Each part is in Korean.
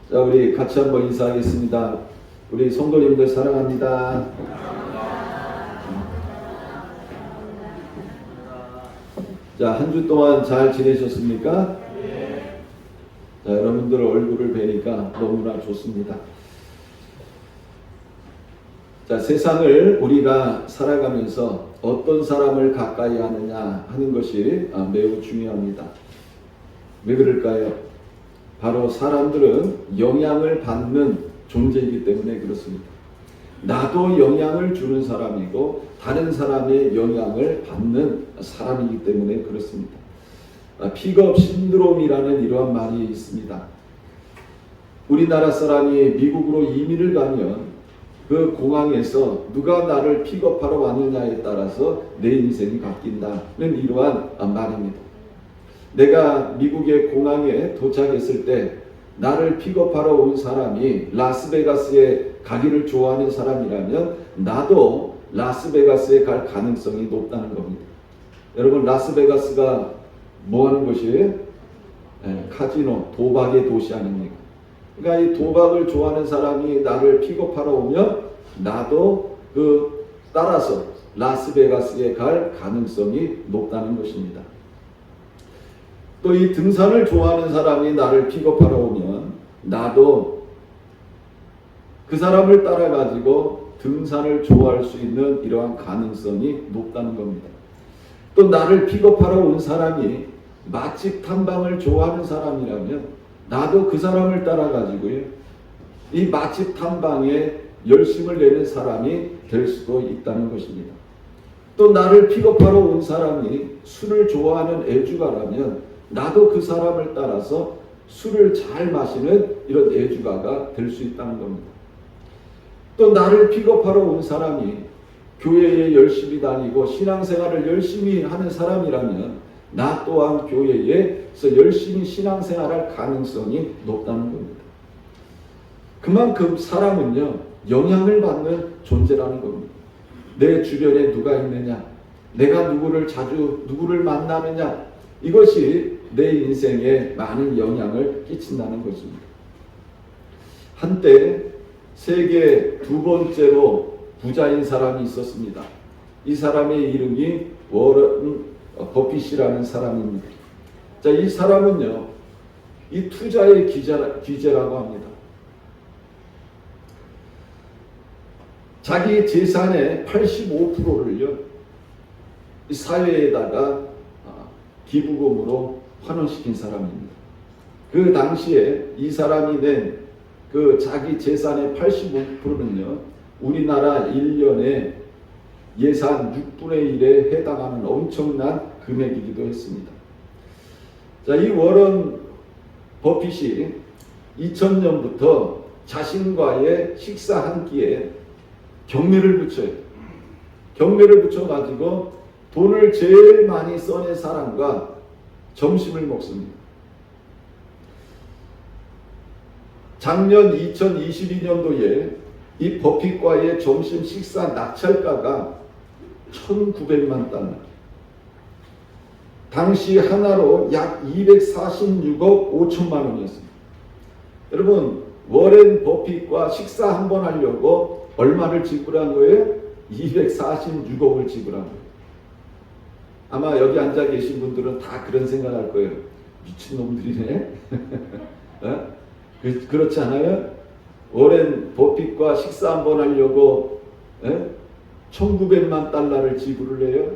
자, 우리 같이 한번 인사하겠습니다. 우리 성도님들 사랑합니다. 자, 한 주 동안 잘 지내셨습니까? 자, 여러분들 얼굴을 뵈니까 너무나 좋습니다. 자, 세상을 우리가 살아가면서 어떤 사람을 가까이 하느냐 하는 것이 매우 중요합니다. 왜 그럴까요? 바로 사람들은 영향을 받는 존재이기 때문에 그렇습니다. 나도 영향을 주는 사람이고 다른 사람의 영향을 받는 사람이기 때문에 그렇습니다. 픽업 신드롬이라는 이러한 말이 있습니다. 우리나라 사람이 미국으로 이민을 가면 그 공항에서 누가 나를 픽업하러 왔느냐에 따라서 내 인생이 바뀐다는 이러한 말입니다. 내가 미국의 공항에 도착했을 때 나를 픽업하러 온 사람이 라스베가스에 가기를 좋아하는 사람이라면 나도 라스베가스에 갈 가능성이 높다는 겁니다. 여러분, 라스베가스가 뭐 하는 곳이에요? 카지노, 도박의 도시 아닙니까? 그러니까 이 도박을 좋아하는 사람이 나를 픽업하러 오면 나도 따라서 라스베가스에 갈 가능성이 높다는 것입니다. 또 이 등산을 좋아하는 사람이 나를 픽업하러 오면 나도 그 사람을 따라 가지고 등산을 좋아할 수 있는 이러한 가능성이 높다는 겁니다. 또 나를 픽업하러 온 사람이 맛집 탐방을 좋아하는 사람이라면 나도 그 사람을 따라 가지고요 이 맛집 탐방에 열심을 내는 사람이 될 수도 있다는 것입니다. 또 나를 픽업하러 온 사람이 술을 좋아하는 애주가라면 나도 그 사람을 따라서 술을 잘 마시는 이런 애주가가 될 수 있다는 겁니다. 또 나를 픽업하러 온 사람이 교회에 열심히 다니고 신앙생활을 열심히 하는 사람이라면 나 또한 교회에서 열심히 신앙생활할 가능성이 높다는 겁니다. 그만큼 사람은요 영향을 받는 존재라는 겁니다. 내 주변에 누가 있느냐, 내가 누구를 만나느냐, 이것이 내 인생에 많은 영향을 끼친다는 것입니다. 한때 세계 두 번째로 부자인 사람이 있었습니다. 이 사람의 이름이 워런 버핏이라는 사람입니다. 자, 이 사람은요, 이 투자의 귀재라고 합니다. 자기 재산의 85%를요, 이 사회에다가 기부금으로 환원시킨 사람입니다. 그 당시에 이 사람이 낸 자기 재산의 85%는요, 우리나라 1년의 예산 6분의 1에 해당하는 엄청난 금액이기도 했습니다. 자, 이 워런 버핏이 2000년부터 자신과의 식사 한 끼에 경매를 붙여요. 경매를 붙여가지고 돈을 제일 많이 써낸 사람과 점심을 먹습니다. 작년 2022년도에 이 버핏과의 점심 식사 낙찰가가 1,900만 달러. 당시 하나로 약 246억 5천만 원이었습니다. 여러분, 워렌 버핏과 식사 한 번 하려고 얼마를 지불한 거예요? 246억을 지불한 거예요. 아마 여기 앉아 계신 분들은 다 그런 생각할 거예요. 미친놈들이네. 어? 그렇지 않아요? 워렌 버핏과 식사 한번 하려고 1900만 달러를 지불을 해요?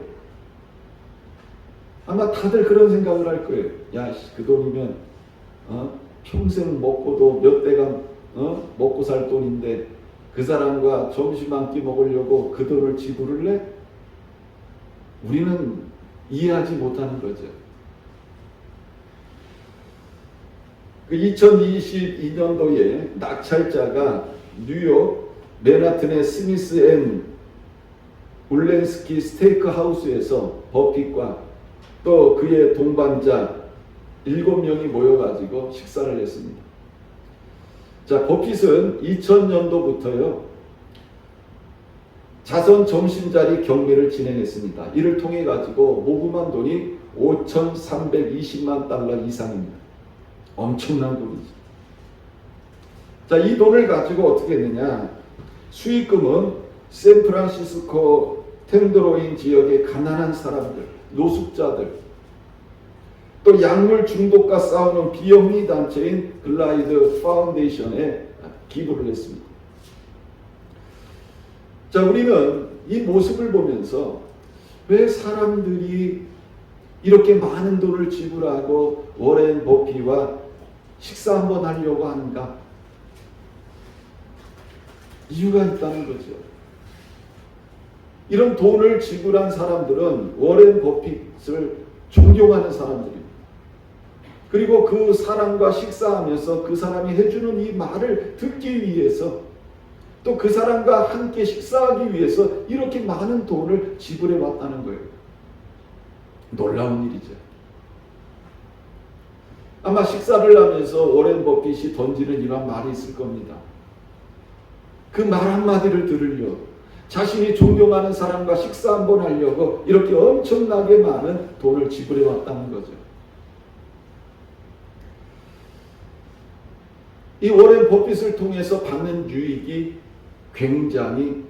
아마 다들 그런 생각을 할 거예요. 야, 그 돈이면 평생 먹고도 몇 대가 먹고 살 돈인데 그 사람과 점심 한 끼 먹으려고 그 돈을 지불을 해? 우리는 이해하지 못하는 거죠. 2022년도에 낙찰자가 뉴욕 맨하튼의 스미스 앤 울렌스키 스테이크 하우스에서 버핏과 또 그의 동반자 7명이 모여가지고 식사를 했습니다. 자, 버핏은 2000년도부터요 자선 점심자리 경매를 진행했습니다. 이를 통해 가지고 모금한 돈이 5,320만 달러 이상입니다. 엄청난 돈이죠. 자, 이 돈을 가지고 어떻게 했느냐? 수익금은 샌프란시스코 텐드로인 지역의 가난한 사람들, 노숙자들, 또 약물 중독과 싸우는 비영리 단체인 글라이드 파운데이션에 기부를 했습니다. 자, 우리는 이 모습을 보면서 왜 사람들이 이렇게 많은 돈을 지불하고 워렌 버핏과 식사 한번 하려고 하는가? 이유가 있다는 거죠. 이런 돈을 지불한 사람들은 워렌 버핏을 존경하는 사람들입니다. 그리고 그 사람과 식사하면서 그 사람이 해주는 이 말을 듣기 위해서, 또 그 사람과 함께 식사하기 위해서 이렇게 많은 돈을 지불해 왔다는 거예요. 놀라운 일이죠. 아마 식사를 하면서 워렌 버핏이 던지는 이런 말이 있을 겁니다. 그 말 한마디를 들으려 자신이 존경하는 사람과 식사 한번 하려고 이렇게 엄청나게 많은 돈을 지불해 왔다는 거죠. 이 워렌 버핏을 통해서 받는 유익이 굉장히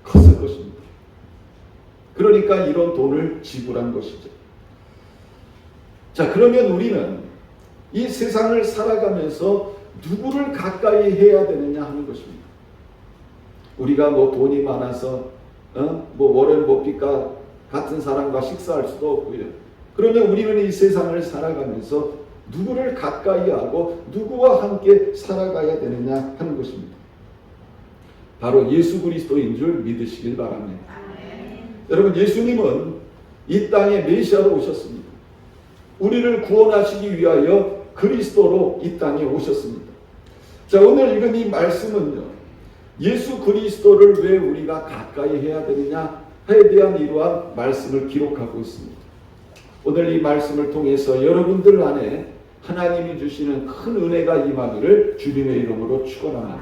컸을 것입니다. 그러니까 이런 돈을 지불한 것이죠. 자, 그러면 우리는 이 세상을 살아가면서 누구를 가까이 해야 되느냐 하는 것입니다. 우리가 뭐 돈이 많아서 뭐 워렌 버핏과 같은 사람과 식사할 수도 없고요. 그러면 우리는 이 세상을 살아가면서 누구를 가까이 하고 누구와 함께 살아가야 되느냐 하는 것입니다. 바로 예수 그리스도인 줄 믿으시길 바랍니다. 여러분, 예수님은 이 땅에 메시아로 오셨습니다. 우리를 구원하시기 위하여 그리스도로 이 땅에 오셨습니다. 자, 오늘 읽은 이 말씀은요, 예수 그리스도를 왜 우리가 가까이 해야 되느냐에 대한 이러한 말씀을 기록하고 있습니다. 오늘 이 말씀을 통해서 여러분들 안에 하나님이 주시는 큰 은혜가 임하기를 주님의 이름으로 축원합니다.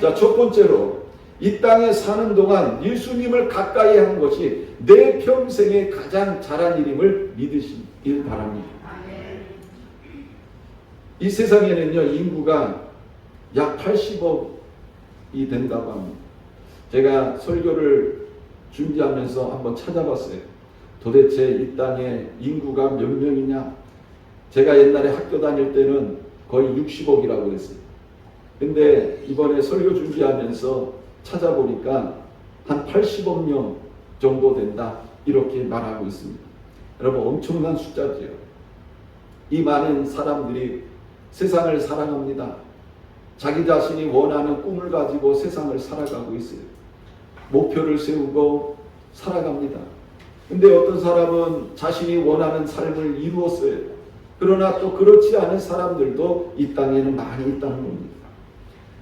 자, 첫 번째로 이 땅에 사는 동안 예수님을 가까이 한 것이 내 평생에 가장 잘한 일임을 믿으시길 바랍니다. 이 세상에는요, 인구가 약 80억이 된다고 합니다. 제가 설교를 준비하면서 한번 찾아봤어요. 도대체 이 땅에 인구가 몇 명이냐? 제가 옛날에 학교 다닐 때는 거의 60억이라고 그랬어요. 근데 이번에 설교 준비하면서 찾아보니까 한 80억 명 정도 된다, 이렇게 말하고 있습니다. 여러분, 엄청난 숫자지요. 이 많은 사람들이 세상을 살아갑니다. 자기 자신이 원하는 꿈을 가지고 세상을 살아가고 있어요. 목표를 세우고 살아갑니다. 근데 어떤 사람은 자신이 원하는 삶을 이루었어요. 그러나 또 그렇지 않은 사람들도 이 땅에는 많이 있다는 겁니다.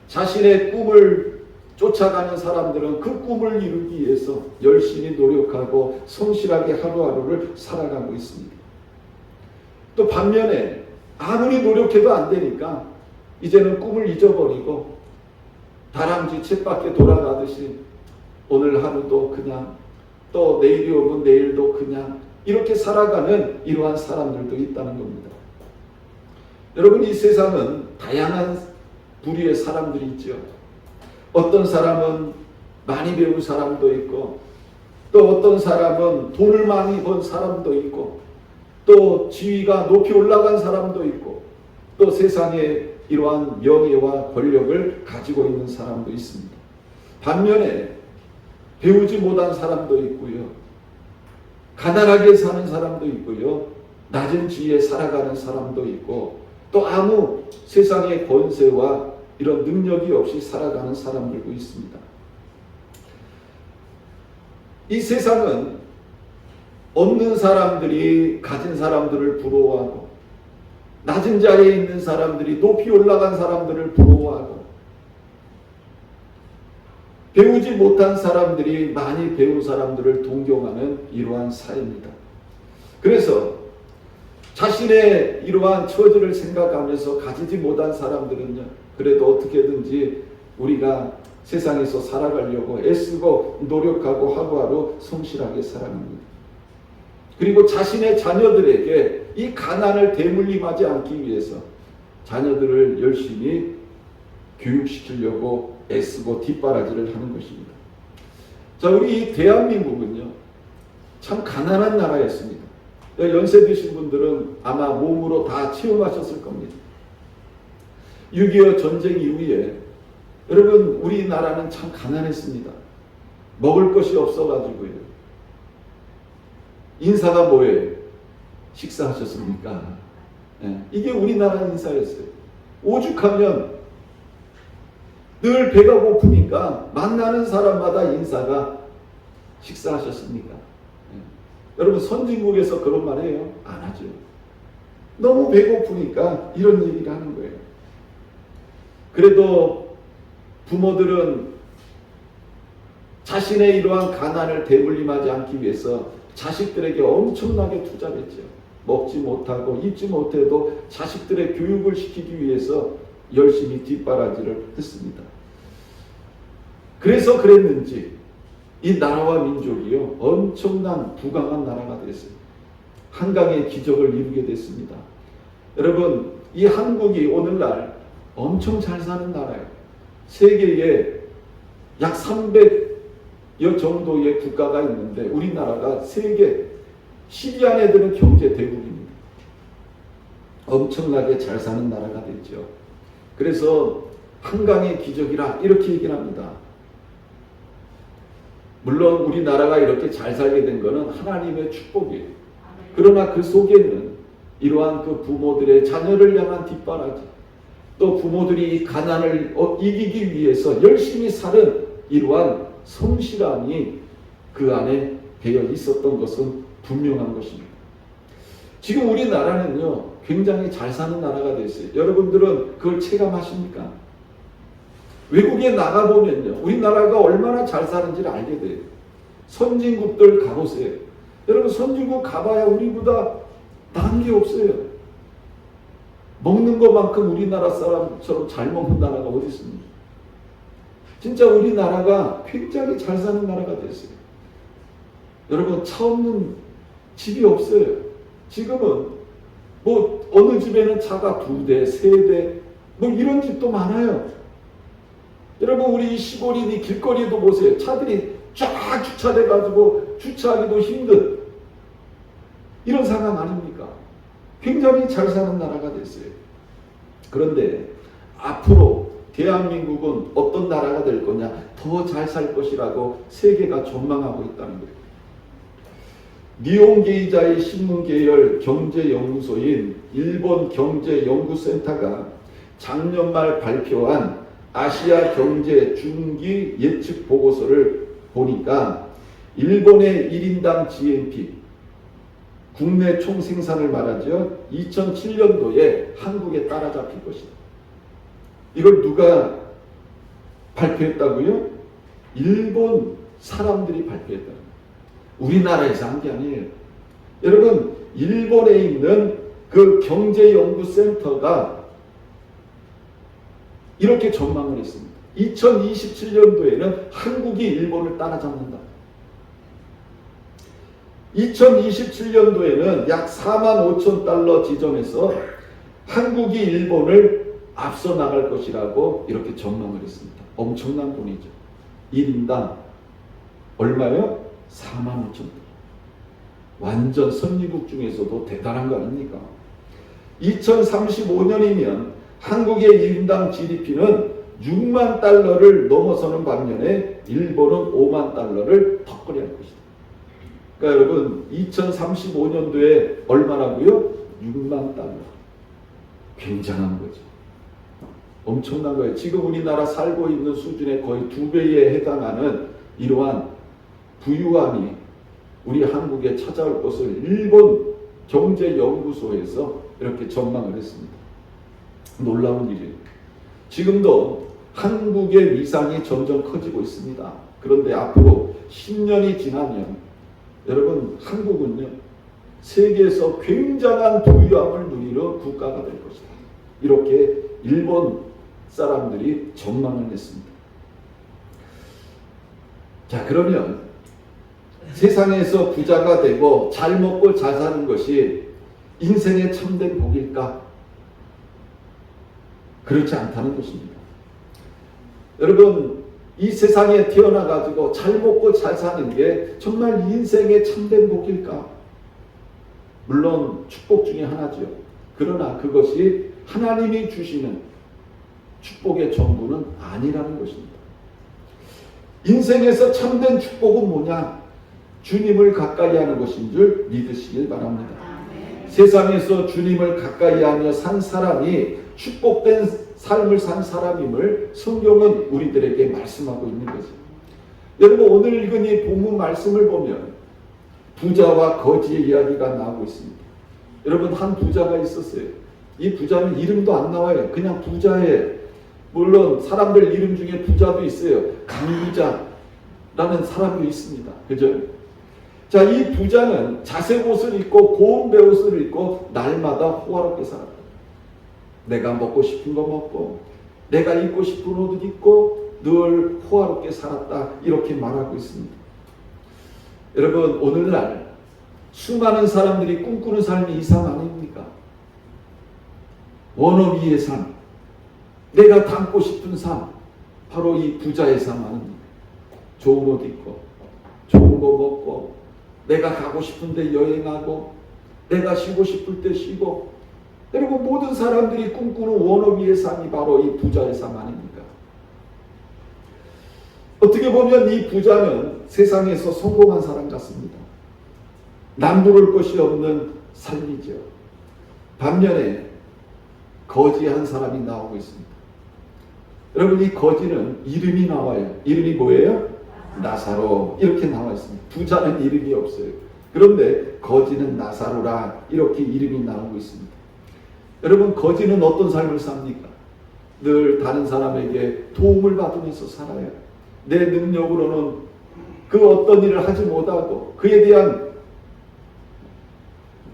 자신의 꿈을 쫓아가는 사람들은 그 꿈을 이루기 위해서 열심히 노력하고 성실하게 하루하루를 살아가고 있습니다. 또 반면에 아무리 노력해도 안 되니까 이제는 꿈을 잊어버리고 다람쥐 쳇바퀴 돌아가듯이 오늘 하루도 그냥, 또 내일이 오면 내일도 그냥, 이렇게 살아가는 이러한 사람들도 있다는 겁니다. 여러분, 이 세상은 다양한 부류의 사람들이 있죠. 어떤 사람은 많이 배운 사람도 있고, 또 어떤 사람은 돈을 많이 번 사람도 있고, 또 지위가 높이 올라간 사람도 있고, 또 세상에 이러한 명예와 권력을 가지고 있는 사람도 있습니다. 반면에 배우지 못한 사람도 있고요, 가난하게 사는 사람도 있고요, 낮은 지위에 살아가는 사람도 있고, 또 아무 세상의 권세와 이런 능력이 없이 살아가는 사람들도 있습니다. 이 세상은 없는 사람들이 가진 사람들을 부러워하고, 낮은 자리에 있는 사람들이 높이 올라간 사람들을 부러워하고, 배우지 못한 사람들이 많이 배운 사람들을 동경하는 이러한 사회입니다. 그래서 자신의 이러한 처지를 생각하면서 가지지 못한 사람들은요, 그래도 어떻게든지 우리가 세상에서 살아가려고 애쓰고 노력하고 하루하루 성실하게 살아갑니다. 그리고 자신의 자녀들에게 이 가난을 대물림하지 않기 위해서 자녀들을 열심히 교육시키려고 애쓰고 뒷바라지를 하는 것입니다. 자, 우리 대한민국은요, 참 가난한 나라였습니다. 연세 드신 분들은 아마 몸으로 다 체험하셨을 겁니다. 6.25 전쟁 이후에 여러분, 우리나라는 참 가난했습니다. 먹을 것이 없어가지고요. 인사가 뭐예요? 식사하셨습니까? 이게 우리나라 인사였어요. 오죽하면 늘 배가 고프니까 만나는 사람마다 인사가 식사하셨습니까? 여러분, 선진국에서 그런 말 해요? 안 하죠. 너무 배고프니까 이런 얘기를 하는 거예요. 그래도 부모들은 자신의 이러한 가난을 대물림하지 않기 위해서 자식들에게 엄청나게 투자를 했죠. 먹지 못하고 입지 못해도 자식들의 교육을 시키기 위해서 열심히 뒷바라지를 했습니다. 그래서 그랬는지 이 나라와 민족이요, 엄청난 부강한 나라가 됐어요. 한강의 기적을 이루게 됐습니다. 여러분, 이 한국이 오늘날 엄청 잘 사는 나라예요. 세계에 약 300여 정도의 국가가 있는데 우리나라가 세계 10위 안에 드는 경제 대국입니다. 엄청나게 잘 사는 나라가 됐죠. 그래서 한강의 기적이라 이렇게 얘기를 합니다. 물론 우리나라가 이렇게 잘 살게 된 것은 하나님의 축복이에요. 그러나 그 속에는 이러한 그 부모들의 자녀를 향한 뒷바라지, 또 부모들이 가난을 이기기 위해서 열심히 사는 이러한 성실함이 그 안에 배어 있었던 것은 분명한 것입니다. 지금 우리나라는요, 굉장히 잘 사는 나라가 됐어요. 여러분들은 그걸 체감하십니까? 외국에 나가보면요, 우리나라가 얼마나 잘 사는지를 알게 돼요. 선진국들 가보세요. 여러분, 선진국 가봐야 우리보다 나은 게 없어요. 먹는 것만큼 우리나라 사람처럼 잘 먹는 나라가 어디 있습니까? 진짜 우리나라가 굉장히 잘 사는 나라가 됐어요. 여러분, 차 없는 집이 없어요. 지금은 뭐 어느 집에는 차가 2대, 3대 뭐 이런 집도 많아요. 여러분, 우리 시골이니 길거리에도 보세요. 차들이 쫙 주차돼 가지고 주차하기도 힘든 이런 상황 아닙니까? 굉장히 잘 사는 나라가 됐어요. 그런데 앞으로 대한민국은 어떤 나라가 될 거냐? 더 잘 살 것이라고 세계가 전망하고 있다는 거예요. 니혼게이자의 신문계열 경제연구소인 일본 경제연구센터가 작년 말 발표한 아시아 경제 중기 예측 보고서를 보니까 일본의 1인당 GNP, 국내 총생산을 말하죠. 2007년도에 한국에 따라잡힐 것이다. 이걸 누가 발표했다고요? 일본 사람들이 발표했다는 거예요. 우리나라에서 한 게 아니에요. 여러분, 일본에 있는 그 경제연구센터가 이렇게 전망을 했습니다. 2027년도에는 한국이 일본을 따라잡는다. 2027년도에는 약 45,000달러 지점에서 한국이 일본을 앞서 나갈 것이라고 이렇게 전망을 했습니다. 엄청난 돈이죠. 1인당 얼마요? 45,000달러. 완전 선진국 중에서도 대단한 거 아닙니까? 2035년이면 한국의 1인당 GDP는 6만 달러를 넘어서는 반면에 일본은 5만 달러를 턱걸이 할 것이다. 그러니까 여러분, 2035년도에 얼마라고요? 6만 달러. 굉장한 거죠. 엄청난 거예요. 지금 우리나라 살고 있는 수준의 거의 2배에 해당하는 이러한 부유함이 우리 한국에 찾아올 것을 일본 경제연구소에서 이렇게 전망을 했습니다. 놀라운 일이에요. 지금도 한국의 위상이 점점 커지고 있습니다. 그런데 앞으로 10년이 지나면 여러분, 한국은요, 세계에서 굉장한 부유함을 누리는 국가가 될 것이다. 이렇게 일본 사람들이 전망을 했습니다. 자, 그러면 세상에서 부자가 되고 잘 먹고 잘 사는 것이 인생의 참된 복일까? 그렇지 않다는 것입니다. 여러분, 이 세상에 태어나가지고 잘 먹고 잘 사는 게 정말 인생의 참된 복일까? 물론 축복 중에 하나죠. 그러나 그것이 하나님이 주시는 축복의 전부는 아니라는 것입니다. 인생에서 참된 축복은 뭐냐? 주님을 가까이 하는 것인 줄 믿으시길 바랍니다. 세상에서 주님을 가까이 하며 산 사람이 축복된 삶을 산 사람임을 성경은 우리들에게 말씀하고 있는 거죠. 여러분, 오늘 읽은 이 본문 말씀을 보면 부자와 거지의 이야기가 나오고 있습니다. 여러분, 한 부자가 있었어요. 이 부자는 이름도 안 나와요. 그냥 부자예요. 물론 사람들 이름 중에 부자도 있어요. 강부자라는 사람도 있습니다. 그죠? 자, 이 부자는 자색 옷을 입고 고운 베옷을 입고 날마다 호화롭게 살았다. 내가 먹고 싶은 거 먹고 내가 입고 싶은 옷을 입고 늘 호화롭게 살았다. 이렇게 말하고 있습니다. 여러분, 오늘날 수많은 사람들이 꿈꾸는 삶이 이 삶 아닙니까? 원어비의 삶, 내가 담고 싶은 삶, 바로 이 부자의 삶 아닙니까? 좋은 옷 입고 좋은 거 먹고 내가 가고 싶은데 여행하고 내가 쉬고 싶을 때 쉬고. 여러분, 모든 사람들이 꿈꾸는 원어비의 삶이 바로 이 부자의 삶 아닙니까? 어떻게 보면 이 부자는 세상에서 성공한 사람 같습니다. 남부를 것이 없는 삶이죠. 반면에 거지 한 사람이 나오고 있습니다. 여러분, 이 거지는 이름이 나와요. 이름이 뭐예요? 나사로. 이렇게 나와 있습니다. 부자는 이름이 없어요. 그런데 거지는 나사로라. 이렇게 이름이 나오고 있습니다. 여러분, 거지는 어떤 삶을 삽니까? 늘 다른 사람에게 도움을 받으면서 살아요. 내 능력으로는 그 어떤 일을 하지 못하고 그에 대한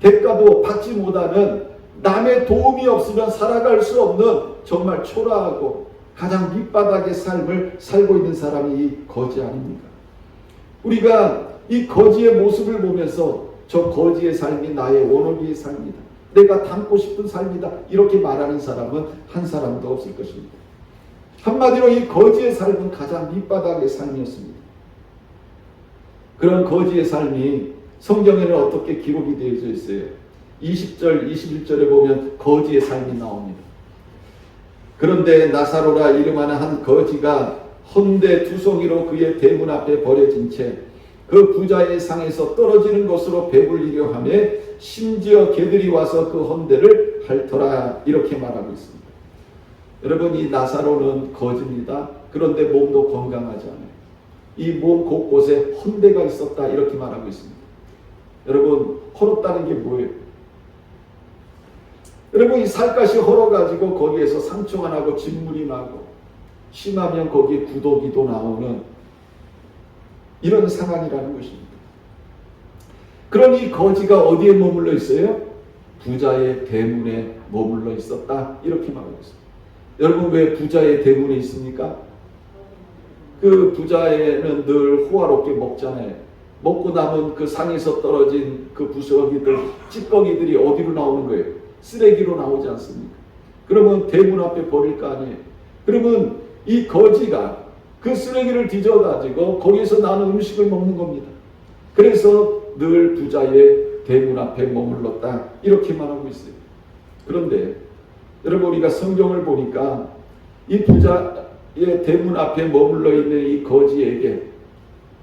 대가도 받지 못하는, 남의 도움이 없으면 살아갈 수 없는 정말 초라하고 가장 밑바닥의 삶을 살고 있는 사람이 이 거지 아닙니까? 우리가 이 거지의 모습을 보면서 저 거지의 삶이 나의 원어비의 삶이다, 내가 담고 싶은 삶이다, 이렇게 말하는 사람은 한 사람도 없을 것입니다. 한마디로 이 거지의 삶은 가장 밑바닥의 삶이었습니다. 그런 거지의 삶이 성경에는 어떻게 기록이 되어져 있어요? 20절, 21절에 보면 거지의 삶이 나옵니다. 그런데 나사로라 이름하는 한 거지가 헌데 두송이로 그의 대문 앞에 버려진 채 그 부자의 상에서 떨어지는 것으로 배불리려 하며 심지어 개들이 와서 그 헌데를 핥더라, 이렇게 말하고 있습니다. 여러분, 이 나사로는 거지입니다. 그런데 몸도 건강하지 않아요. 이 몸 곳곳에 헌데가 있었다, 이렇게 말하고 있습니다. 여러분, 헐었다는 게 뭐예요? 여러분, 이 살갗이 헐어가지고 거기에서 상처가 나고 진물이 나고 심하면 거기에 구더기도 나오는 이런 상황이라는 것입니다. 그러니 거지가 어디에 머물러 있어요? 부자의 대문에 머물러 있었다, 이렇게 말하고 있습니다. 여러분, 왜 부자의 대문에 있습니까? 그 부자에는 늘 호화롭게 먹잖아요. 먹고 남은 그 상에서 떨어진 그 부스러기들, 찌꺼기들이 어디로 나오는 거예요? 쓰레기로 나오지 않습니까? 그러면 대문 앞에 버릴 거 아니에요. 그러면 이 거지가 그 쓰레기를 뒤져가지고 거기서 나는 음식을 먹는 겁니다. 그래서 늘 부자의 대문 앞에 머물렀다, 이렇게 말하고 있어요. 그런데 여러분, 우리가 성경을 보니까 이 부자의 대문 앞에 머물러 있는 이 거지에게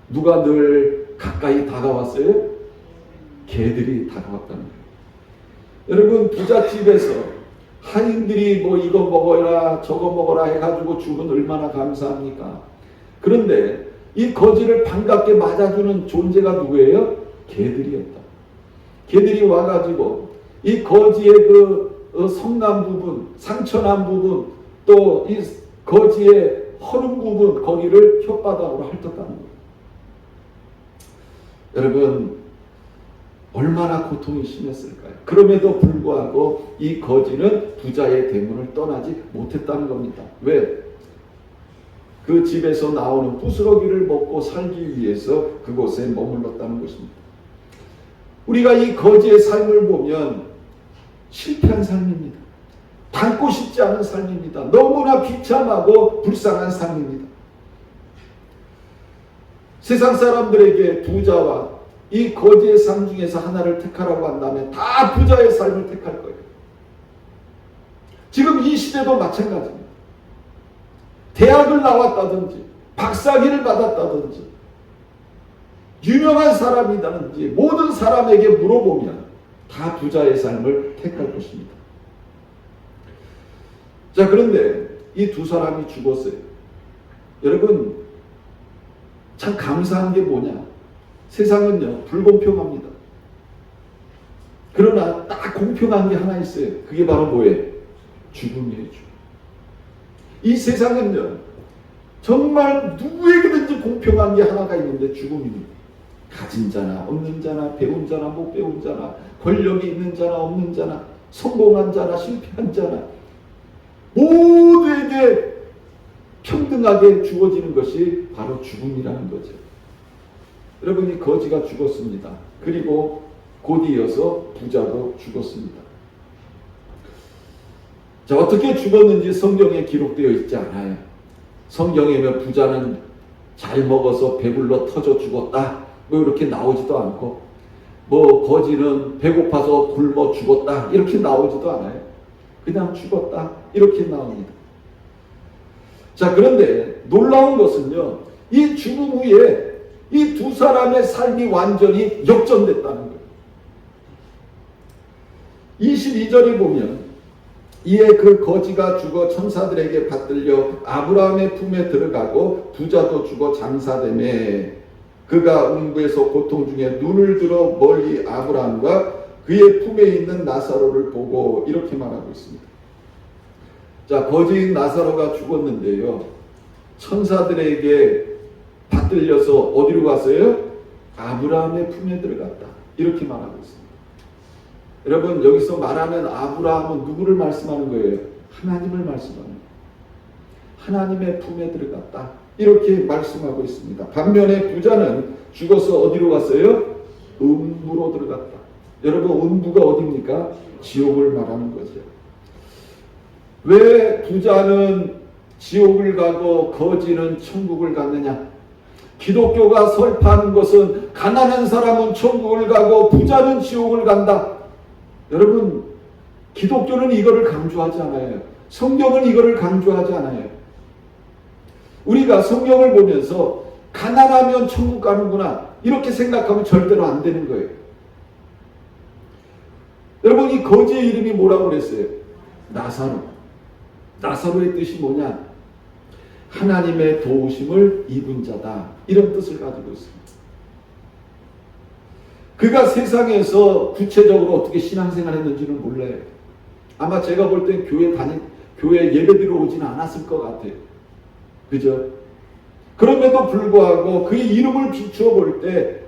누가 늘 가까이 다가왔어요? 개들이 다가왔다는 거예요. 여러분, 부잣집에서 하인들이 뭐 이거 먹어라 저거 먹어라 해가지고 주면 얼마나 감사합니까? 그런데 이 거지를 반갑게 맞아주는 존재가 누구예요? 개들이었다. 개들이 와가지고 이 거지의 그 성난 부분, 상처난 부분, 또 이 거지의 허른 부분, 거기를 혓바닥으로 핥았다는 거예요. 여러분, 얼마나 고통이 심했을까요? 그럼에도 불구하고 이 거지는 부자의 대문을 떠나지 못했다는 겁니다. 왜? 그 집에서 나오는 부스러기를 먹고 살기 위해서 그곳에 머물렀다는 것입니다. 우리가 이 거지의 삶을 보면 실패한 삶입니다. 닮고 싶지 않은 삶입니다. 너무나 비참하고 불쌍한 삶입니다. 세상 사람들에게 부자와 이 거지의 삶 중에서 하나를 택하라고 한다면 다 부자의 삶을 택할 거예요. 지금 이 시대도 마찬가지입니다. 대학을 나왔다든지 박사학위를 받았다든지 유명한 사람이라든지 모든 사람에게 물어보면 다 부자의 삶을 택할 것입니다. 자, 그런데 이 두 사람이 죽었어요. 여러분, 참 감사한 게 뭐냐? 세상은요, 불공평합니다. 그러나 딱 공평한 게 하나 있어요. 그게 바로 뭐예요? 죽음이에요, 죽음. 이 세상은요, 정말 누구에게든지 공평한 게 하나가 있는데 죽음입니다. 가진 자나 없는 자나 배운 자나 못 배운 자나 권력이 있는 자나 없는 자나 성공한 자나 실패한 자나 모두에게 평등하게 주어지는 것이 바로 죽음이라는 거죠. 여러분이 거지가 죽었습니다. 그리고 곧 이어서 부자도 죽었습니다. 자, 어떻게 죽었는지 성경에 기록되어 있지 않아요. 성경에는 부자는 잘 먹어서 배불러 터져 죽었다 뭐 이렇게 나오지도 않고, 뭐 거지는 배고파서 굶어 죽었다 이렇게 나오지도 않아요. 그냥 죽었다 이렇게 나옵니다. 자, 그런데 놀라운 것은요, 이 죽음 후에 이 두 사람의 삶이 완전히 역전됐다는 거예요. 22절에 보면 이에 그 거지가 죽어 천사들에게 받들려 아브라함의 품에 들어가고 부자도 죽어 장사되매 그가 음부에서 고통 중에 눈을 들어 멀리 아브라함과 그의 품에 있는 나사로를 보고 이렇게 말하고 있습니다. 자, 거지인 나사로가 죽었는데요, 천사들에게 받들려서 어디로 갔어요? 아브라함의 품에 들어갔다 이렇게 말하고 있습니다. 여러분, 여기서 말하는 아브라함은 누구를 말씀하는 거예요? 하나님을 말씀하는 거예요. 하나님의 품에 들어갔다 이렇게 말씀하고 있습니다. 반면에 부자는 죽어서 어디로 갔어요? 음부로 들어갔다. 여러분, 음부가 어디입니까? 지옥을 말하는 거죠. 왜 부자는 지옥을 가고 거지는 천국을 갔느냐? 기독교가 설파하는 것은 가난한 사람은 천국을 가고 부자는 지옥을 간다. 여러분, 기독교는 이거를 강조하지 않아요. 성경은 이거를 강조하지 않아요. 우리가 성경을 보면서 가난하면 천국 가는구나 이렇게 생각하면 절대로 안 되는 거예요. 여러분, 이 거지의 이름이 뭐라고 그랬어요? 나사로. 나사로의 뜻이 뭐냐? 하나님의 도우심을 입은 자다 이런 뜻을 가지고 있습니다. 그가 세상에서 구체적으로 어떻게 신앙생활 했는지는 몰라요. 아마 제가 볼 땐 교회 예배 들어오지는 않았을 것 같아요. 그죠? 그럼에도 불구하고 그의 이름을 비추어 볼 때,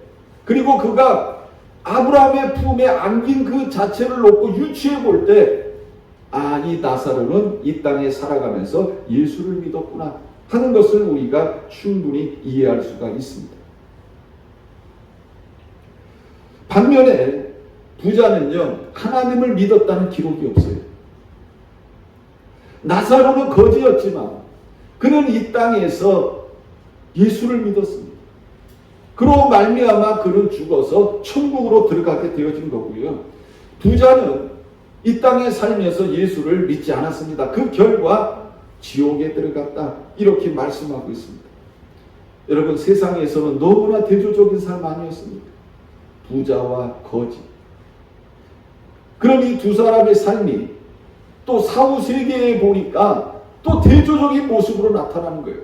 그리고 그가 아브라함의 품에 안긴 그 자체를 놓고 유추해 볼 때, 아, 이 나사로는 이 땅에 살아가면서 예수를 믿었구나 하는 것을 우리가 충분히 이해할 수가 있습니다. 반면에 부자는요, 하나님을 믿었다는 기록이 없어요. 나사로는 거지였지만 그는 이 땅에서 예수를 믿었습니다. 그로 말미암아 그는 죽어서 천국으로 들어가게 되어진 거고요. 부자는 이 땅에 살면서 예수를 믿지 않았습니다. 그 결과 지옥에 들어갔다 이렇게 말씀하고 있습니다. 여러분, 세상에서는 너무나 대조적인 삶 아니었습니까? 부자와 거지. 그럼 이 두 사람의 삶이 또 사후 세계에 보니까 또 대조적인 모습으로 나타나는 거예요.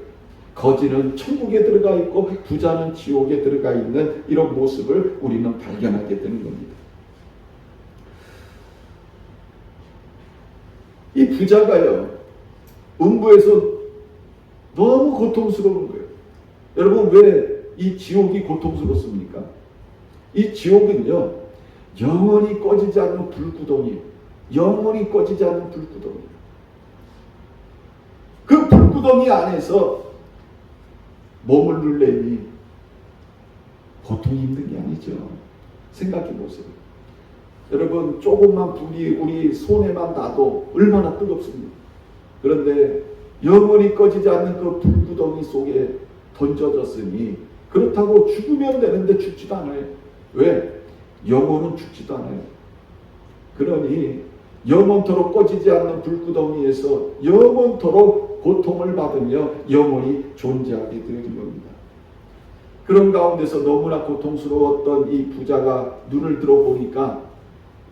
거지는 천국에 들어가 있고 부자는 지옥에 들어가 있는 이런 모습을 우리는 발견하게 되는 겁니다. 이 부자가요, 음부에서 너무 고통스러운 거예요. 여러분, 왜 이 지옥이 고통스럽습니까? 이 지옥은요, 영원히 꺼지지 않는 불구덩이에요. 영원히 꺼지지 않는 불구덩이에요. 그 불구덩이 안에서 몸을 눌레니 고통이 힘든 게 아니죠. 생각해 보세요. 여러분 조금만 불이 우리 손에만 놔도 얼마나 뜨겁습니까? 그런데 영원히 꺼지지 않는 그 불구덩이 속에 던져졌으니 그렇다고 죽으면 되는데 죽지도 않아요. 왜? 영혼은 죽지도 않아요. 그러니 영원토록 꺼지지 않는 불구덩이에서 영원토록 고통을 받으며 영원히 존재하게 되어진 겁니다. 그런 가운데서 너무나 고통스러웠던 이 부자가 눈을 들어보니까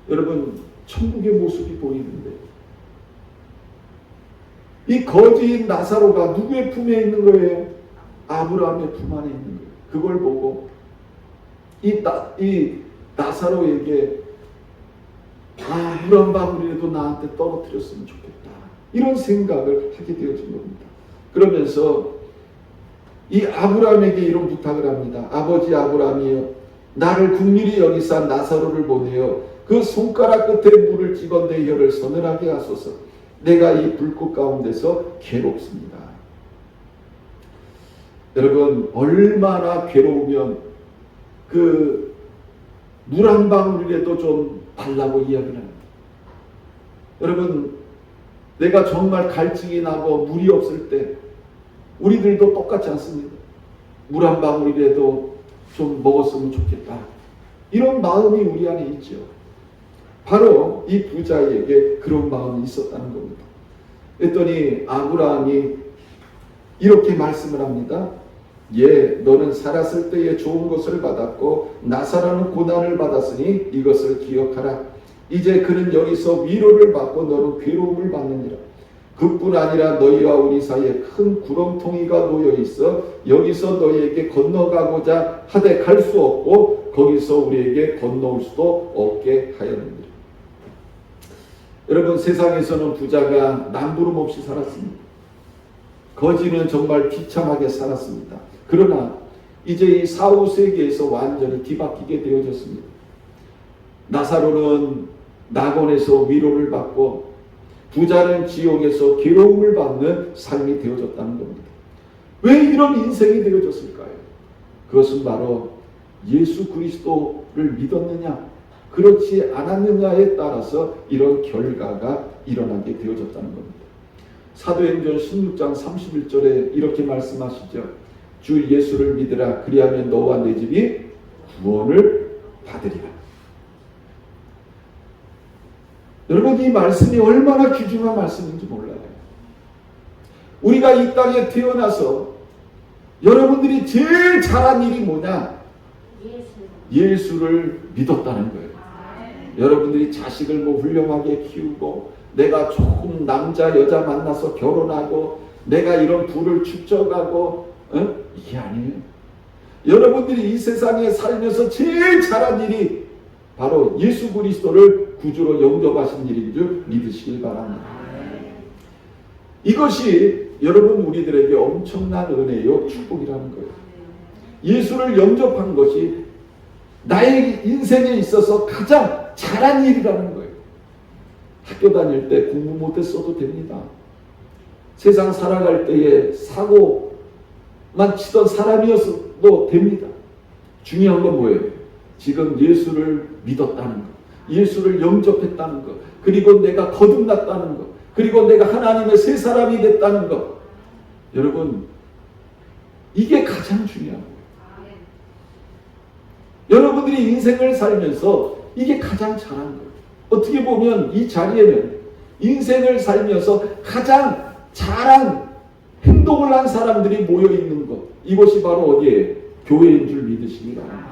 여러분 천국의 모습이 보이는데 이 거지인 나사로가 누구의 품에 있는 거예요? 아브라함의 품 안에 있는 거예요. 그걸 보고 이 나사로에게 물 한 방울이라도 나한테 떨어뜨렸으면 좋겠다. 이런 생각을 하게 되어진 겁니다. 그러면서 이 아브라함에게 이런 부탁을 합니다. 아버지 아브라함이여, 나를 긍휼히 여기사 나사로를 보내어 그 손가락 끝에 물을 찍어 내 혀를 서늘하게 하소서. 내가 이 불꽃 가운데서 괴롭습니다. 여러분 얼마나 괴로우면 그 물 한 방울이라도 좀 달라고 이야기를 합니다. 여러분 내가 정말 갈증이 나고 물이 없을 때 우리들도 똑같지 않습니까? 물 한 방울이라도 좀 먹었으면 좋겠다. 이런 마음이 우리 안에 있죠. 바로 이 부자에게 그런 마음이 있었다는 겁니다. 그랬더니 아브라함이 이렇게 말씀을 합니다. 예, 너는 살았을 때에 좋은 것을 받았고 나사로는 고난을 받았으니 이것을 기억하라. 이제 그는 여기서 위로를 받고 너는 괴로움을 받느니라. 그뿐 아니라 너희와 우리 사이에 큰 구렁텅이가 놓여 있어 여기서 너희에게 건너가고자 하되 갈 수 없고 거기서 우리에게 건너올 수도 없게 하였느니라. 여러분 세상에서는 부자가 남부름 없이 살았습니다. 거지는 정말 비참하게 살았습니다. 그러나 이제 이 사후 세계에서 완전히 뒤바뀌게 되어졌습니다. 나사로는 낙원에서 위로를 받고 부자는 지옥에서 괴로움을 받는 삶이 되어졌다는 겁니다. 왜 이런 인생이 되어졌을까요? 그것은 바로 예수 그리스도를 믿었느냐 그렇지 않았느냐에 따라서 이런 결과가 일어나게 되어졌다는 겁니다. 사도행전 16장 31절에 이렇게 말씀하시죠. 주 예수를 믿으라. 그리하면 너와 내 집이 구원을 받으리라. 여러분 이 말씀이 얼마나 귀중한 말씀인지 몰라요. 우리가 이 땅에 태어나서 여러분들이 제일 잘한 일이 뭐냐? 예수를 믿었다는 거예요. 여러분들이 자식을 뭐 훌륭하게 키우고 내가 좋은 남자 여자 만나서 결혼하고 내가 이런 부를 축적하고 이게 아니에요. 여러분들이 이 세상에 살면서 제일 잘한 일이 바로 예수 그리스도를 구주로 영접하신 일인 줄 믿으시길 바랍니다. 이것이 여러분 우리들에게 엄청난 은혜요 축복이라는 거예요. 예수를 영접한 것이 나의 인생에 있어서 가장 잘한 일이라는 거예요. 학교 다닐 때 공부 못했어도 됩니다. 세상 살아갈 때에 사고만 치던 사람이었어도 됩니다. 중요한 건 뭐예요? 지금 예수를 믿었다는 것, 예수를 영접했다는 것, 그리고 내가 거듭났다는 것, 그리고 내가 하나님의 새 사람이 됐다는 것. 여러분 이게 가장 중요한 거예요. 여러분들이 인생을 살면서 이게 가장 잘한 거예요. 어떻게 보면 이 자리에는 인생을 살면서 가장 잘한 행동을 한 사람들이 모여있는 것, 이것이 바로 어디에? 교회인 줄 믿으시기 바랍니다.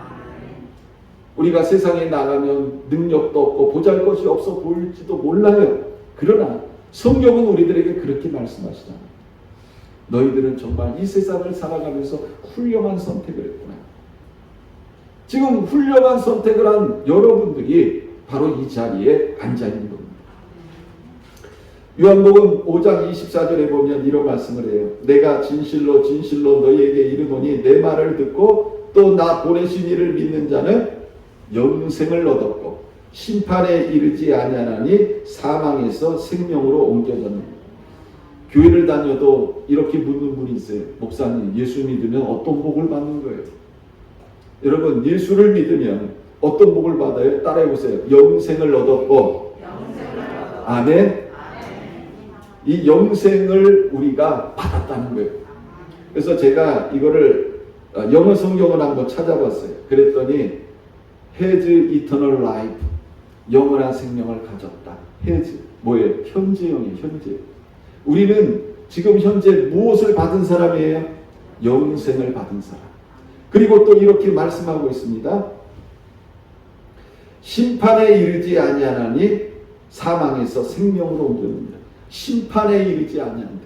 우리가 세상에 나가면 능력도 없고 보잘것이 없어 보일지도 몰라요. 그러나 성경은 우리들에게 그렇게 말씀하시잖아요. 너희들은 정말 이 세상을 살아가면서 훌륭한 선택을 했구나. 지금 훌륭한 선택을 한 여러분들이 바로 이 자리에 앉아있는 겁니다. 요한복음 5장 24절에 보면 이런 말씀을 해요. 내가 진실로 진실로 너희에게 이르노니 내 말을 듣고 또 나 보내신 이를 믿는 자는 영생을 얻었고 심판에 이르지 아니하나니 사망에서 생명으로 옮겨졌느니라. 교회를 다녀도 이렇게 묻는 분이 있어요. 목사님, 예수 믿으면 어떤 복을 받는 거예요? 여러분, 예수를 믿으면 어떤 복을 받아요? 따라해보세요. 영생을 얻었고. 아멘. 이 영생을 우리가 받았다는 거예요. 그래서 제가 이거를 영어 성경을 한번 찾아봤어요. 그랬더니 has eternal life, 영원한 생명을 가졌다. has 뭐예요? 현재형이에요. 현재. 우리는 지금 현재 무엇을 받은 사람이에요? 영생을 받은 사람. 그리고 또 이렇게 말씀하고 있습니다. 심판에 이르지 아니하나니 사망에서 생명으로 옮겼느니라. 심판에 이르지 아니한다.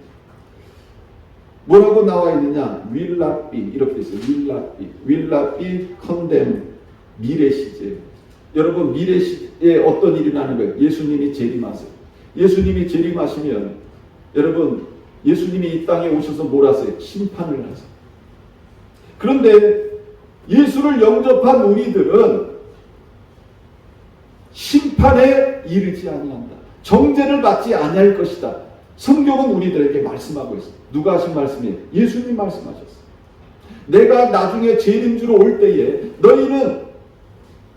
뭐라고 나와 있느냐? will not be 이렇게 있어요. will not be condemned. 미래 시제. 여러분 미래 시제에 어떤 일이 나는 거예요? 예수님이 재림하세요. 예수님이 재림하시면 여러분 예수님이 이 땅에 오셔서 뭘 하세요? 심판을 하세요. 그런데 예수를 영접한 우리들은 심판에 이르지 아니한다. 정죄를 받지 아니할 것이다. 성경은 우리들에게 말씀하고 있습니다. 누가 하신 말씀이에요? 예수님 말씀하셨어요. 내가 나중에 재림주로 올 때에 너희는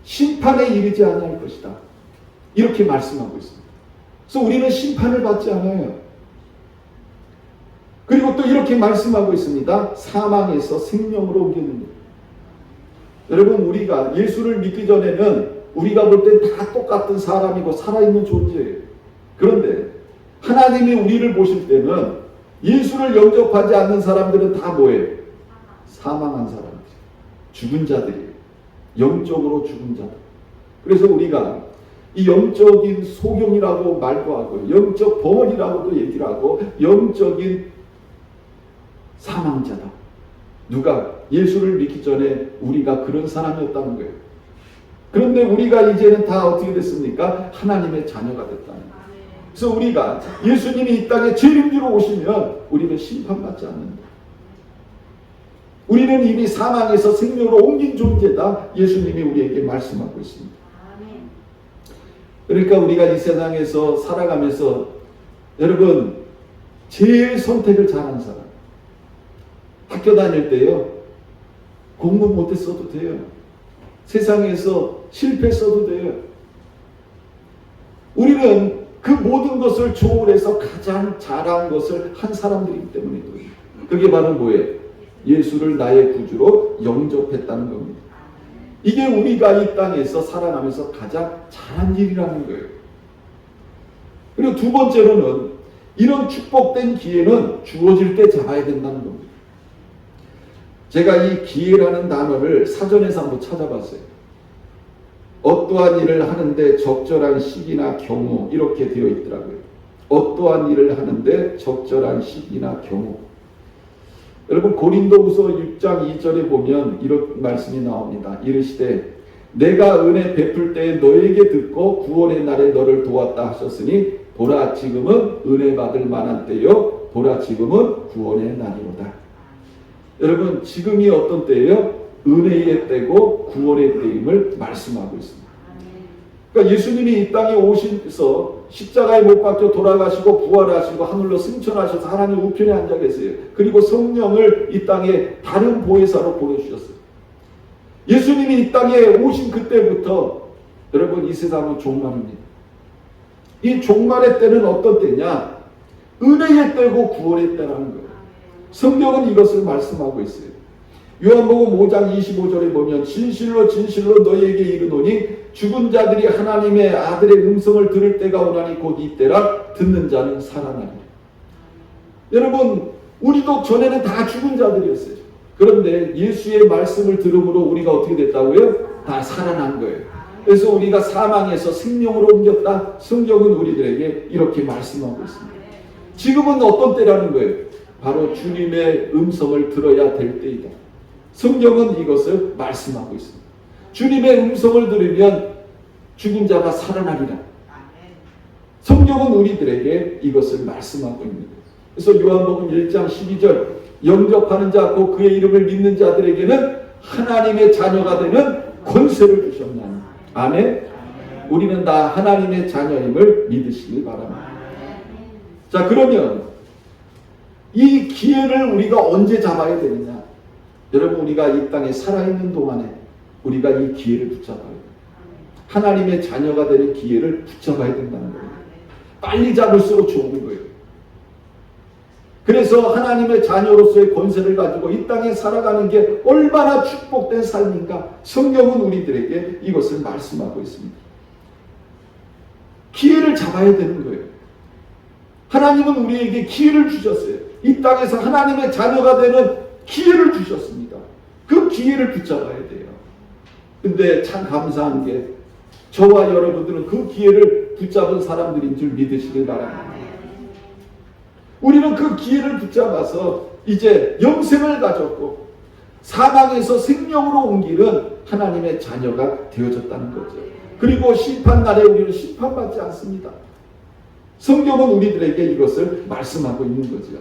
심판에 이르지 아니할 것이다. 이렇게 말씀하고 있습니다. 그래서 우리는 심판을 받지 않아요. 그리고 또 이렇게 말씀하고 있습니다. 사망에서 생명으로 옮겼느니라. 여러분 우리가 예수를 믿기 전에는 우리가 볼 때 다 똑같은 사람이고 살아있는 존재예요. 그런데 하나님이 우리를 보실 때는 예수를 영접하지 않는 사람들은 다 뭐예요? 사망한 사람이죠. 죽은 자들이에요. 영적으로 죽은 자들. 그래서 우리가 이 영적인 소경이라고 말도 하고 영적 범원이라고도 얘기를 하고 영적인 사망자다. 누가? 예수를 믿기 전에 우리가 그런 사람이었다는 거예요. 그런데 우리가 이제는 다 어떻게 됐습니까? 하나님의 자녀가 됐다는 거예요. 그래서 우리가 예수님이 이 땅에 재림주로 오시면 우리는 심판받지 않는다. 우리는 이미 사망에서 생명으로 옮긴 존재다. 예수님이 우리에게 말씀하고 있습니다. 그러니까 우리가 이 세상에서 살아가면서 여러분 제일 선택을 잘한 사람, 학교 다닐 때요 공부 못했어도 돼요. 세상에서 실패했어도 돼요. 우리는 그 모든 것을 초월해서 가장 잘한 것을 한 사람들이기 때문에 그게 바로 뭐예요? 예수를 나의 구주로 영접했다는 겁니다. 이게 우리가 이 땅에서 살아가면서 가장 잘한 일이라는 거예요. 그리고 두 번째로는 이런 축복된 기회는 주어질 때 잡아야 된다는 겁니다. 제가 이 기회라는 단어를 사전에서 한번 찾아봤어요. 어떠한 일을 하는데 적절한 시기나 경우 이렇게 되어 있더라고요. 어떠한 일을 하는데 적절한 시기나 경우. 여러분 고린도후서 6장 2절에 보면 이런 말씀이 나옵니다. 이르시되 내가 은혜 베풀 때에 너에게 듣고 구원의 날에 너를 도왔다 하셨으니 보라 지금은 은혜 받을 만한 때요 보라 지금은 구원의 날이로다. 여러분 지금이 어떤 때예요? 은혜의 때고 구원의 때임을 말씀하고 있습니다. 그러니까 예수님이 이 땅에 오셔서 십자가에 못 박혀 돌아가시고 부활하시고 하늘로 승천하셔서 하나님 우편에 앉아 계세요. 그리고 성령을 이 땅에 다른 보혜사로 보내주셨어요. 예수님이 이 땅에 오신 그때부터 여러분 이 세상은 종말입니다. 이 종말의 때는 어떤 때냐? 은혜의 때고 구원의 때라는 거예요. 성경은 이것을 말씀하고 있어요. 요한복음 5장 25절에 보면 진실로 진실로 너희에게 이르노니 죽은 자들이 하나님의 아들의 음성을 들을 때가 오나니 곧 이때라 듣는 자는 살아나리라. 여러분 우리도 전에는 다 죽은 자들이었어요. 그런데 예수의 말씀을 들음으로 우리가 어떻게 됐다고요? 다 살아난 거예요. 그래서 우리가 사망에서 생명으로 옮겼다. 성경은 우리들에게 이렇게 말씀하고 있습니다. 지금은 어떤 때라는 거예요? 바로 주님의 음성을 들어야 될 때이다. 성경은 이것을 말씀하고 있습니다. 주님의 음성을 들으면 죽은 자가 살아나리라. 성경은 우리들에게 이것을 말씀하고 있는 거예요. 그래서 요한복음 1장 12절 영접하는 자 곧 그의 이름을 믿는 자들에게는 하나님의 자녀가 되는 권세를 주셨나니. 아멘. 우리는 다 하나님의 자녀임을 믿으시길 바랍니다. 자 그러면 이 기회를 우리가 언제 잡아야 되느냐? 여러분 우리가 이 땅에 살아있는 동안에 우리가 이 기회를 붙잡아야 돼요. 하나님의 자녀가 되는 기회를 붙잡아야 된다는 거예요. 빨리 잡을수록 좋은 거예요. 그래서 하나님의 자녀로서의 권세를 가지고 이 땅에 살아가는 게 얼마나 축복된 삶인가, 성경은 우리들에게 이것을 말씀하고 있습니다. 기회를 잡아야 되는 거예요. 하나님은 우리에게 기회를 주셨어요. 이 땅에서 하나님의 자녀가 되는 기회를 주셨습니다. 그 기회를 붙잡아야 돼요. 근데 참 감사한 게 저와 여러분들은 그 기회를 붙잡은 사람들인 줄 믿으시길 바랍니다. 우리는 그 기회를 붙잡아서 이제 영생을 가졌고 사망에서 생명으로 옮기는 하나님의 자녀가 되어졌다는 거죠. 그리고 심판날에 우리는 심판받지 않습니다. 성경은 우리들에게 이것을 말씀하고 있는 거죠.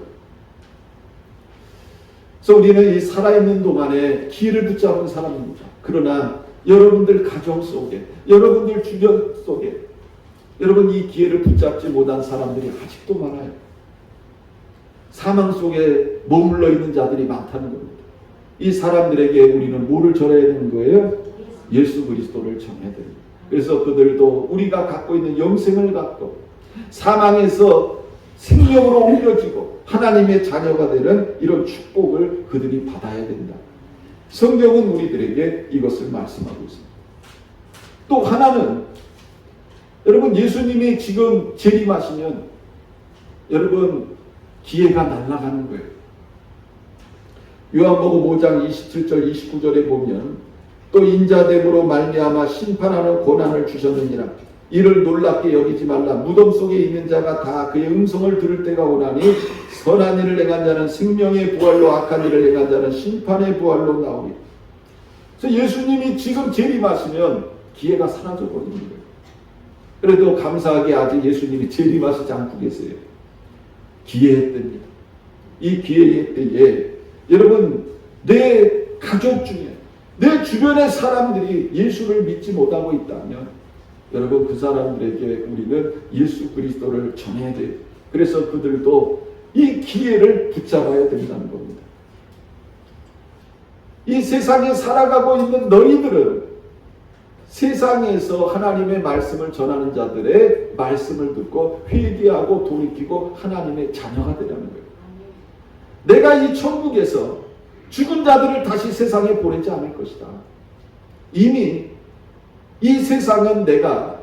그래서 우리는 이 살아있는 동안에 기회를 붙잡은 사람입니다. 그러나 여러분들 가정 속에, 여러분들 주변 속에 여러분 이 기회를 붙잡지 못한 사람들이 아직도 많아요. 사망 속에 머물러 있는 자들이 많다는 겁니다. 이 사람들에게 우리는 뭐를 전해야 되는 거예요? 예수 그리스도를 전해야 됩니다. 그래서 그들도 우리가 갖고 있는 영생을 갖고 사망에서 생명으로 옮겨지고 하나님의 자녀가 되는 이런 축복을 그들이 받아야 된다. 성경은 우리들에게 이것을 말씀하고 있습니다. 또 하나는 여러분 예수님이 지금 재림하시면 여러분 기회가 날아가는 거예요. 요한복음 5장 27절 29절에 보면 또 인자됨으로 말미암아 심판하는 권한을 주셨느니라. 이를 놀랍게 여기지 말라. 무덤 속에 있는 자가 다 그의 음성을 들을 때가 오나니 선한 일을 행한 자는 생명의 부활로 악한 일을 행한 자는 심판의 부활로 나오리. 그래서 예수님이 지금 재림하시면 기회가 사라져 버리는 거예요. 그래도 감사하게 아직 예수님이 재림하시지 않고 계세요. 기회의 때입니다. 이 기회의 때에 여러분 내 가족 중에 내 주변의 사람들이 예수를 믿지 못하고 있다면 여러분 그 사람들에게 우리는 예수 그리스도를 전해야 돼요. 그래서 그들도 이 기회를 붙잡아야 된다는 겁니다. 이 세상에 살아가고 있는 너희들은 세상에서 하나님의 말씀을 전하는 자들의 말씀을 듣고 회개하고 돌이키고 하나님의 자녀가 되라는 거예요. 내가 이 천국에서 죽은 자들을 다시 세상에 보내지 않을 것이다. 이미 이 세상은 내가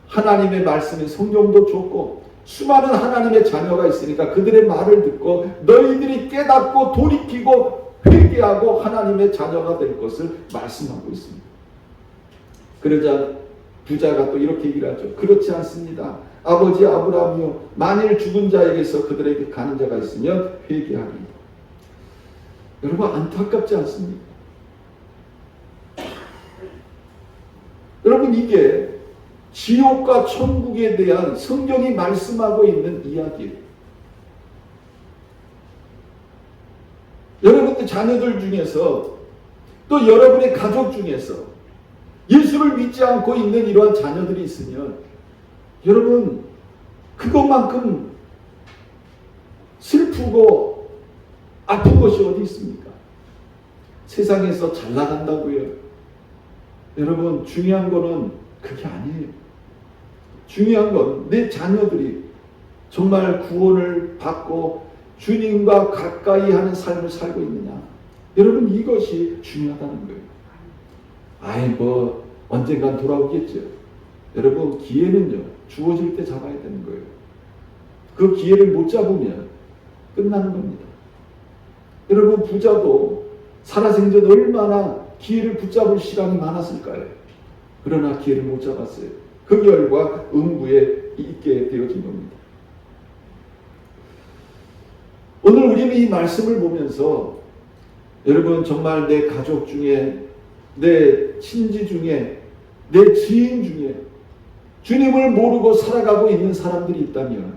하나님의 말씀에 성경도 줬고 수많은 하나님의 자녀가 있으니까 그들의 말을 듣고 너희들이 깨닫고 돌이키고 회개하고 하나님의 자녀가 될 것을 말씀하고 있습니다. 그러자 부자가 또 이렇게 얘기를 하죠. 그렇지 않습니다. 아버지 아브라함이요 만일 죽은 자에게서 그들에게 가는 자가 있으면 회개하리이다. 여러분 안타깝지 않습니까? 여러분 이게 지옥과 천국에 대한 성경이 말씀하고 있는 이야기예요. 여러분들 자녀들 중에서 또 여러분의 가족 중에서 예수를 믿지 않고 있는 이러한 자녀들이 있으면 여러분 그것만큼 슬프고 아픈 것이 어디 있습니까? 세상에서 잘 나간다고요. 여러분 중요한 거는 그게 아니에요. 중요한 건 내 자녀들이 정말 구원을 받고 주님과 가까이 하는 삶을 살고 있느냐. 여러분 이것이 중요하다는 거예요. 아이 뭐 언젠간 돌아오겠죠. 여러분 기회는요 주어질 때 잡아야 되는 거예요. 그 기회를 못 잡으면 끝나는 겁니다. 여러분 부자도 살아생전 얼마나 기회를 붙잡을 시간이 많았을까요? 그러나 기회를 못 잡았어요. 그 결과 음부에 있게 되어진 겁니다. 오늘 우리는 이 말씀을 보면서 여러분 정말 내 가족 중에 내 친지 중에 내 지인 중에 주님을 모르고 살아가고 있는 사람들이 있다면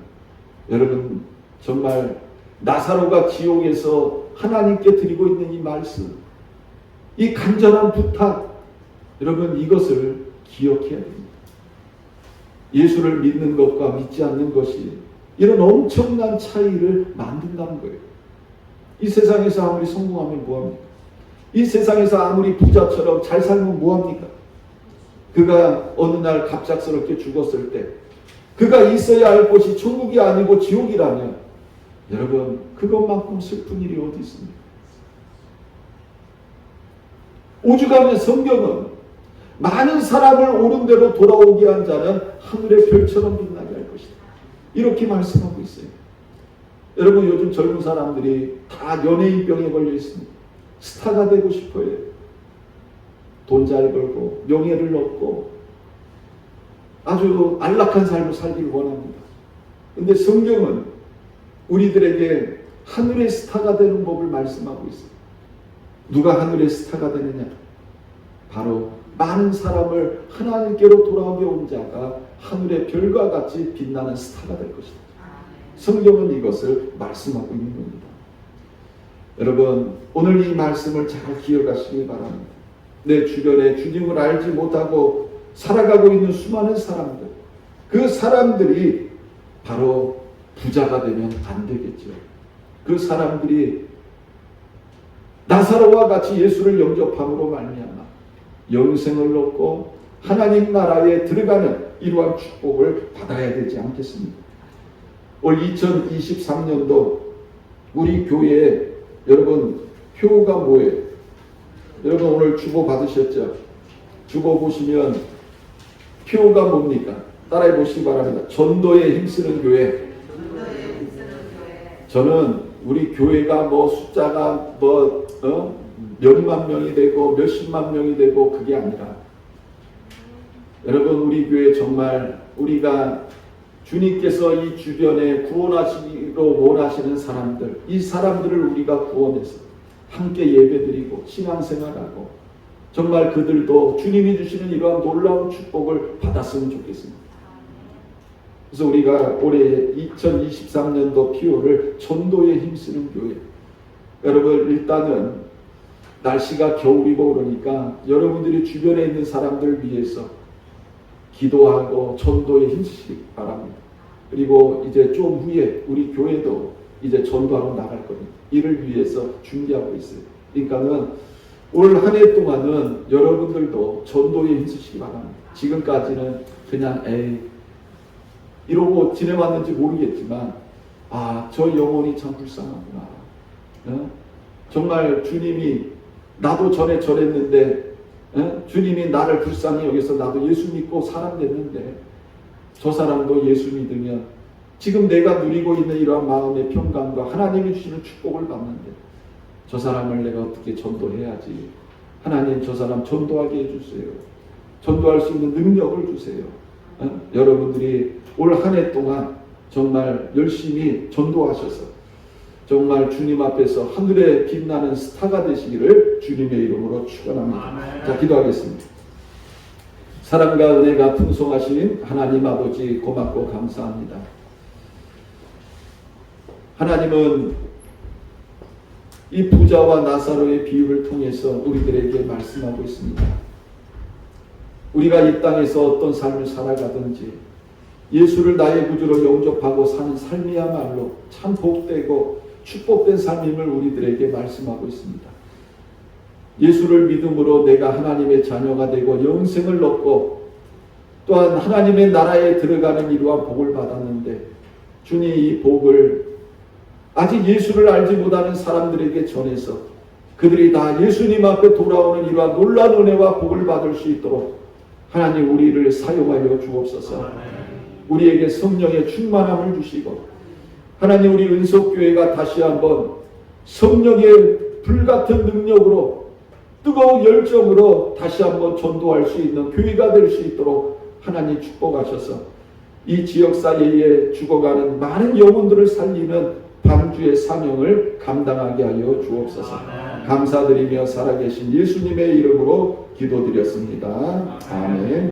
여러분 정말 나사로가 지옥에서 하나님께 드리고 있는 이 말씀, 이 간절한 부탁, 여러분 이것을 기억해야 됩니다. 예수를 믿는 것과 믿지 않는 것이 이런 엄청난 차이를 만든다는 거예요. 이 세상에서 아무리 성공하면 뭐합니까? 이 세상에서 아무리 부자처럼 잘 살면 뭐합니까? 그가 어느 날 갑작스럽게 죽었을 때 그가 있어야 할 곳이 천국이 아니고 지옥이라면 여러분 그것만큼 슬픈 일이 어디 있습니까? 오죽하면 성경은 많은 사람을 옳은 대로 돌아오게 한 자는 하늘의 별처럼 빛나게 할 것이다, 이렇게 말씀하고 있어요. 여러분 요즘 젊은 사람들이 다 연예인병에 걸려 있습니다. 스타가 되고 싶어요. 돈 잘 벌고 명예를 얻고 아주 안락한 삶을 살기를 원합니다. 그런데 성경은 우리들에게 하늘의 스타가 되는 법을 말씀하고 있어요. 누가 하늘의 스타가 되느냐? 바로 많은 사람을 하나님께로 돌아오게 온 자가 하늘의 별과 같이 빛나는 스타가 될 것이다. 성경은 이것을 말씀하고 있는 겁니다. 여러분 오늘 이 말씀을 잘 기억하시기 바랍니다. 내 주변에 주님을 알지 못하고 살아가고 있는 수많은 사람들, 그 사람들이 바로 부자가 되면 안 되겠죠. 그 사람들이 나사로와 같이 예수를 영접함으로 말미암아 영생을 얻고 하나님 나라에 들어가는 이러한 축복을 받아야 되지 않겠습니까? 올 2023년도 우리 교회에 여러분 표가 뭐예요? 여러분 오늘 주보 받으셨죠? 주보 보시면 표가 뭡니까? 따라해 보시기 바랍니다. 전도에 힘쓰는 교회. 저는 우리 교회가 뭐 숫자가 몇만 명이 되고 몇십만 명이 되고 그게 아니라 여러분 우리 교회 정말 우리가 주님께서 이 주변에 구원하시기로 원하시는 사람들, 이 사람들을 우리가 구원해서 함께 예배드리고 신앙생활하고 정말 그들도 주님이 주시는 이러한 놀라운 축복을 받았으면 좋겠습니다. 그래서 우리가 올해 2023년도 피오를 전도에 힘쓰는 교회. 여러분 일단은 날씨가 겨울이고 그러니까 여러분들이 주변에 있는 사람들 위해서 기도하고 전도에 힘쓰시기 바랍니다. 그리고 이제 좀 후에 우리 교회도 이제 전도하러 나갈 겁니다. 이를 위해서 준비하고 있어요. 그러니까는 올 한 해 동안은 여러분들도 전도에 힘쓰시기 바랍니다. 지금까지는 그냥 이러고 지내왔는지 모르겠지만 저 영혼이 참 불쌍하구나. 정말 주님이 나도 전에 저랬는데 주님이 나를 불쌍히 여기서 나도 예수 믿고 사람 됐는데 저 사람도 예수 믿으면 지금 내가 누리고 있는 이러한 마음의 평강과 하나님이 주시는 축복을 받는데 저 사람을 내가 어떻게 전도해야지. 하나님 저 사람 전도하게 해주세요. 전도할 수 있는 능력을 주세요. 여러분들이 올 한 해 동안 정말 열심히 전도하셔서 정말 주님 앞에서 하늘에 빛나는 스타가 되시기를 주님의 이름으로 축원합니다. 자, 기도하겠습니다. 사랑과 은혜가 풍성하신 하나님 아버지 고맙고 감사합니다. 하나님은 이 부자와 나사로의 비유를 통해서 우리들에게 말씀하고 있습니다. 우리가 이 땅에서 어떤 삶을 살아가든지 예수를 나의 구주로 영접하고 사는 삶이야말로 참 복되고 축복된 삶임을 우리들에게 말씀하고 있습니다. 예수를 믿음으로 내가 하나님의 자녀가 되고 영생을 얻고 또한 하나님의 나라에 들어가는 이러한 복을 받았는데 주님 이 복을 아직 예수를 알지 못하는 사람들에게 전해서 그들이 다 예수님 앞에 돌아오는 이러한 놀라운 은혜와 복을 받을 수 있도록 하나님 우리를 사용하여 주옵소서. 우리에게 성령의 충만함을 주시고 하나님 우리 은속교회가 다시 한번 성령의 불같은 능력으로 뜨거운 열정으로 다시 한번 전도할 수 있는 교회가 될 수 있도록 하나님 축복하셔서 이 지역사회에 죽어가는 많은 영혼들을 살리는 방주의 사명을 감당하게 하여 주옵소서. 감사드리며 살아계신 예수님의 이름으로 기도드렸습니다. 아멘.